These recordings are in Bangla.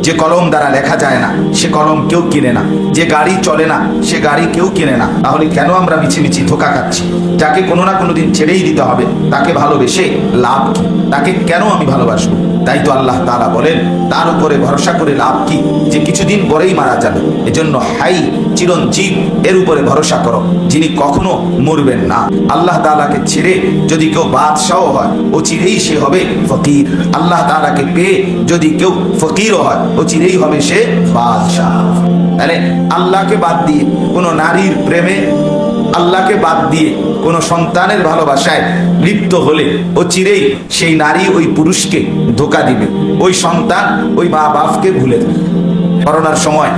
যে কলম দ্বারা লেখা যায় না সে কলম কেউ কিনে না, যে গাড়ি চলে না সে গাড়ি কেউ কিনে না। তাহলে কেন আমরা মিছিমিছি ধোঁকা খাচ্ছি? যাকে কোনো না কোনো দিন ছেড়েই দিতে হবে, তাকে ভালোবেসে লাভ কি? তাকে কেন আমি ভালোবাসবো? তাই তো আল্লাহ তাআলা বলেন, তার উপরে ভরসা করে লাভ কি, যে কিছুদিন পরেই মারা যাবে। এজন্য হাই চিরঞ্জীব এর উপরে ভরসা করো, যিনি কখনো মরবেন না। আল্লাহ তাআলাকে ছেড়ে যদি কেউ বাদশাহ হয়, ও চিরেই সে হবে ফকির। আল্লাহ তাআলাকে পেয়ে যদি কেউ ফকিরও হয়, ও চিরেই হবে সে বাদশাহ। তাহলে আল্লাহকে বাদ দিয়ে কোনো নারীর প্রেমে, আল্লাহকে বাদ দিয়ে কোনো সন্তানের ভালোবাসায় লিপ্ত হলে ও চিরেই সেই নারী ওই পুরুষকে ধোঁকা দিবে, ওই সন্তান ওই মা বাপকে ভুলে যাবে। করোনার সময়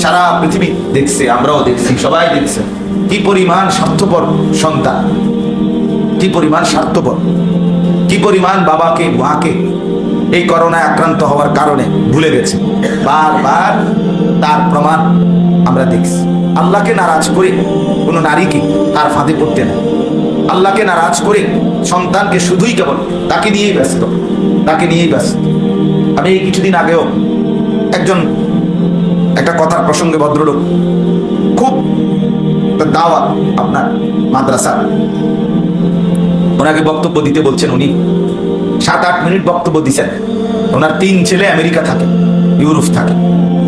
সারা পৃথিবী দেখছে, আমরাও দেখছি, সবাই দেখছে কি পরিমাণ স্বার্থপর সন্তান, কি পরিমাণ স্বার্থপর, কি পরিমাণ বাবাকে মাকে এই করোনায় আক্রান্ত হওয়ার কারণে ভুলে গেছে। বারবার তার প্রমাণ আমরা দেখছি। আল্লাহকে নারাজ করে কোনো নারীকে তার ফাঁদে পড়তে না, আল্লাহকে নারাজ করে সন্তানকে শুধুই কেবল তাকে নিয়েই ব্যস্ত, তাকে নিয়েই ব্যস্ত। আমি এই কিছুদিন আগেও একটা কথার প্রসঙ্গে ভদ্রলোক খুব দাওয়াত আপনার মাদ্রাসা, ওনাকে বক্তব্য দিতে বলছেন। উনি 7-8 মিনিট বক্তব্য দিচ্ছেন। ওনার 3 ছেলে আমেরিকা থাকে, ইউরোপ থাকে।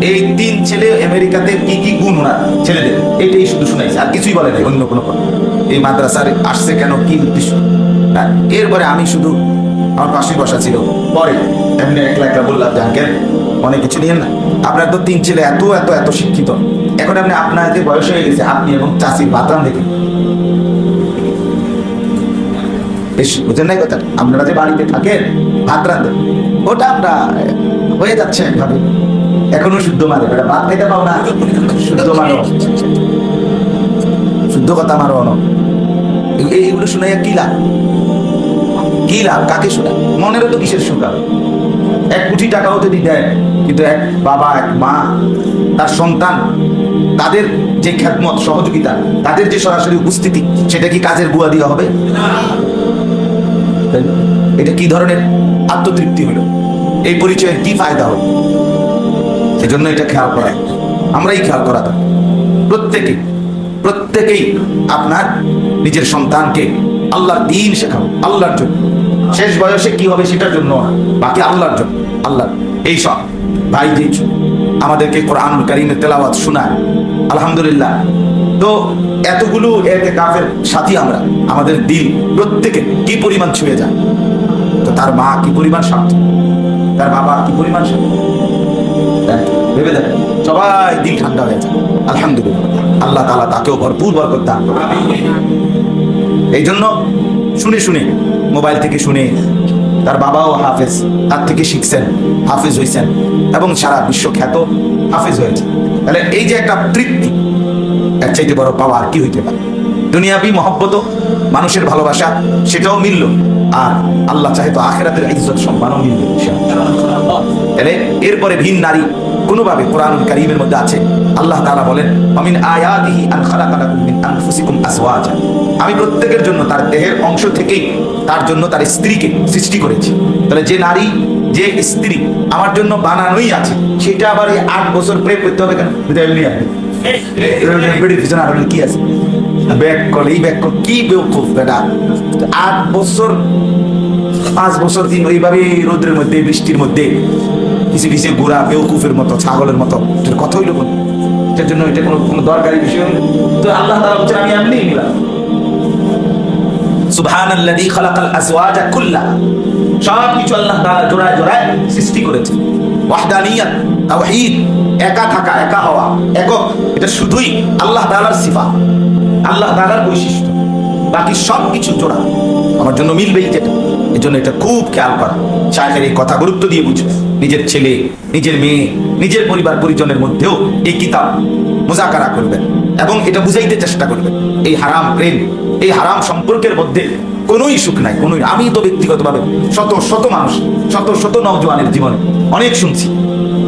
এই 3 ছেলে আমেরিকাতে কি কি গুণ ওনার ছেলেদের, এটাই শুধু শুনাইছে, আর কিছুই বলে নাই অন্য কোনো কথা। এই মাদ্রাসার আসছে কেন, কি উদ্দেশ্য। এরপরে আমি শুধু আমার পাশে বসা ছিল, পরে এমনি একলা একলা বললাম যে আঙ্কেল অনেক কিছু নিয়েন না, আপনার তো 3 ছেলে এত এত এত শিক্ষিত, এখন আপনি আপনার যে বয়স হয়ে গেছে, আপনি এবং চাষির বাতরান দেখে বুঝেন নাই কথা। আপনারা যে বাড়িতে থাকেন ভাত রাঁধেন, ওটা আমরা হয়ে যাচ্ছে একভাবে, এখনো শুদ্ধ মানে ভাত খাইতে পাও না, শুদ্ধ মানো, শুদ্ধ কথা মারো না। এইগুলো শুনে কি লাভ, কি লাভ, কাকে শোনা? মনেরও তো কিসের সুখ? 1 কোটি টাকাও যদি দেয়, কিন্তু এক বাবা এক মা তার সন্তান, তাদের যে খেদমত সহযোগিতা, তাদের যে সরাসরি উপস্থিতি, সেটা কি কাজের বুয়া দিয়া হবে? এটা কি ধরনের আত্মতৃপ্তি হলো? এই পরিচয়ের কি ফায়দা হলো? এই জন্য এটা খেয়াল করা, আমরাই খেয়াল করা দরকার। প্রত্যেকেই আপনার নিজের সন্তানকে আল্লাহর দ্বীন শেখাও, আল্লাহর জন্য। শেষ বয়সে কি হবে সেটার জন্য, বাকি আল্লাহর জন্য। আল্লাহ এই সব ভাই যে আমাদেরকে কোরআন কারীমের তেলাওয়াত শোনায়, আলহামদুলিল্লাহ। তো এতগুলো ইতিকাফের সাথী আমরা, আমাদের দিল প্রত্যেকে কি পরিমাণ ছুঁয়ে যায়। তো তার মা কি পরিমাণ স্বার্থ, তার বাবা কি পরিমাণ স্বার্থ, ভেবে দেখ, সবাই দিল ঠান্ডা হয়ে যায়। আলহামদুলিল্লাহ, আল্লাহ তাআলা তাকেও ভরপুর বরকত দান করুন। এই জন্য শুনে শুনে, মোবাইল থেকে শুনে, তার বাবাও হাফেজ, তার থেকে শিখছেন, হাফেজ হয়েছেন এবং সারা বিশ্ব খ্যাত হাফেজ হয়েছে। তাহলে এই যে একটা তৃপ্তি, এর চাইতে বড় পাওয়ার কি হইতে পারে? দুনিয়াবি মহব্বত, মানুষের ভালোবাসা, সেটাও মিলল, আর আল্লাহ চাহে তো আখিরাতের ইজ্জত সম্মানও মিলবে। তাহলে এরপরে ভিন নারী কোনোভাবে কোরআনুল কারীমের মধ্যে আছে। আল্লাহ তাআলা বলেন, আমিন আয়াতিহি আন খালাকা লাকুম মিন আনফুসিকুম আজওয়াজা, আমি প্রত্যেকের জন্য তার দেহের অংশ থেকেই তার জন্য তার স্ত্রীকে সৃষ্টি করেছি। তাহলে যে নারী, যে স্ত্রী আমার জন্য বানানোই আছে, সেটা আবার এই 8 বছর প্রেম করতে হবে কেন? এমনি আছে কি আছে, ব্যাক কল, এই ব্যাক কল, কি বেউকুফ বেটা। 8 বছর 5 বছর দিন ওইভাবে রোদ্রের মধ্যে, বৃষ্টির মধ্যে পিছে পিছে ঘোরা, বেউকুফের মতো, ছাগলের মতো, এটার কথা হইল কোন? এটার জন্য এটা কোনো দরকারি বিষয় হলো? তো আল্লাহ তাআলা বলছেন, আমি এমনিই নিলাম। সুবহানাল্লাযী খালাকাল আজওয়াজা কুল্লাহা, সব কিছু আল্লাহ তাআলা জোড়ায় জোড়ায় সৃষ্টি করেছে। ওয়াহদানিয়াত, তাওহীদ, একা থাকা, একা হওয়া, একক, এটা শুধুই আল্লাহ তাআলার সিফাত, আল্লাহ তাআলার বৈশিষ্ট্য। বাকি সব কিছু জোড়া আমার জন্য মিলবেই যেটা। এই জন্য এটা খুব খেয়াল করা, শায়েখের এই কথা গুরুত্ব দিয়ে বুঝবে। নিজের ছেলে, নিজের মেয়ে, নিজের পরিবার পরিজনের মধ্যেও এই কিতাব মুযাকারা করবেন এবং এটা বুঝাইতে চেষ্টা করবেন। এই হারাম প্রেম, এই হারাম সম্পর্কের মধ্যে কোনোই সুখ নাই, কোনোই। আমি তো ব্যক্তিগতভাবে শত শত মানুষ, শত শত নওজোয়ানের জীবনে অনেক শুনছি,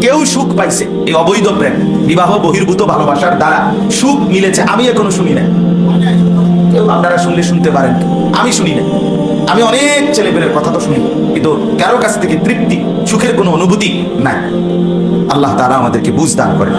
কেউ সুখ পাইছে এই অবৈধ প্রেম, বিবাহ বহির্ভূত ভালোবাসার দ্বারা সুখ মিলেছে, আমি এখনো শুনি না। কেউ আপনারা শুনলে শুনতে পারেন, আমি শুনি না। আমি অনেক ছেলেপেলের কথা তো শুনি, কিন্তু কারো কাছ থেকে তৃপ্তি, সুখের কোনো অনুভূতি নাই। আল্লাহ তাআলা আমাদেরকে বুঝ দান করেন।